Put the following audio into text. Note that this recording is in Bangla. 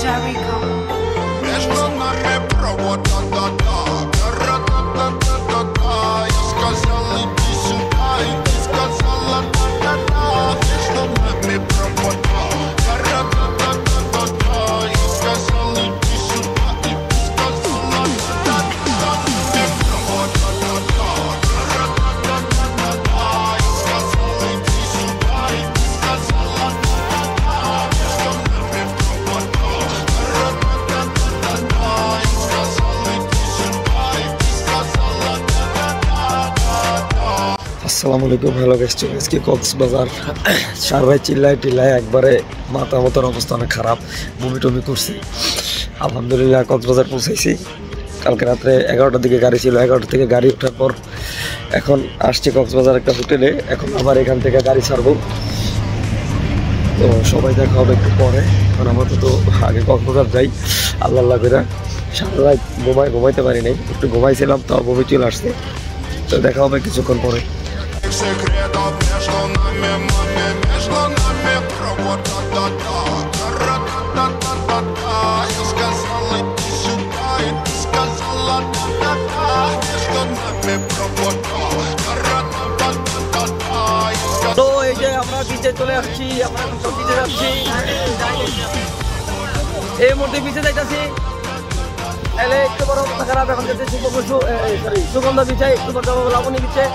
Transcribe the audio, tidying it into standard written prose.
Jericho. Между нами провода, да-да, ра-та-та-та-та-та. Я сказал, иди сюда, и ты сказала, да-да-да. Между нами провода, ра-та-та-та-та-та. Я сказал, иди сюда, и ты сказала, да-да-да. Провода, да-да, ра-та-та-та-та-та. Я сказал, иди сюда, и ты сказала, да-да-да. Между нами провода, ра-та-та-та-та-та. Я сказал, иди сюда, и ты сказала, да-да-да. আসসালামু আলাইকুম। হ্যালো গাইস, চলে আজকে কক্সবাজার। চার ভাই চিল্লায় একবারে মাথা মতন অবস্থা অনেক খারাপ, বমি টমি করছি। আলহামদুলিল্লাহ কক্সবাজার পৌঁছাইছি। কালকে রাত্রে 11টার দিকে গাড়ি ছিল, 11টা থেকে গাড়ি ওঠার পর এখন আসছি কক্সবাজার একটা হোটেলে। এখন আবার এখান থেকে গাড়ি ছাড়বো, তো সবাই দেখা হবে একটু পরে। এখন আমাদের তো আগে কক্সবাজার যাই। আল্লাহ করে সারা রাত ঘুমাইতে পারি নাই, একটু ঘুমাইছিলাম, তো বমি চলে আসছে। তো দেখা হবে কিছুক্ষণ পরে। Секретов между нами, маме, между нами провода, да-да, ра-та-та-та-та-та. Я сказал, иди сюда, и ты сказала, да-да-да. Между нами провода, ра-та-та-та-та-та. Я сказал, তো এই যে আমরা বিচে চলে আসছি, আমরা এখন সব বিচে যাচ্ছি। এই মুহূর্তে বিচে যাইতেছি। এলে একটু বড় অবস্থা খারাপ, এখন যাচ্ছে সুগন্ধা বিচে, একটু বড় লাবণী বিচে।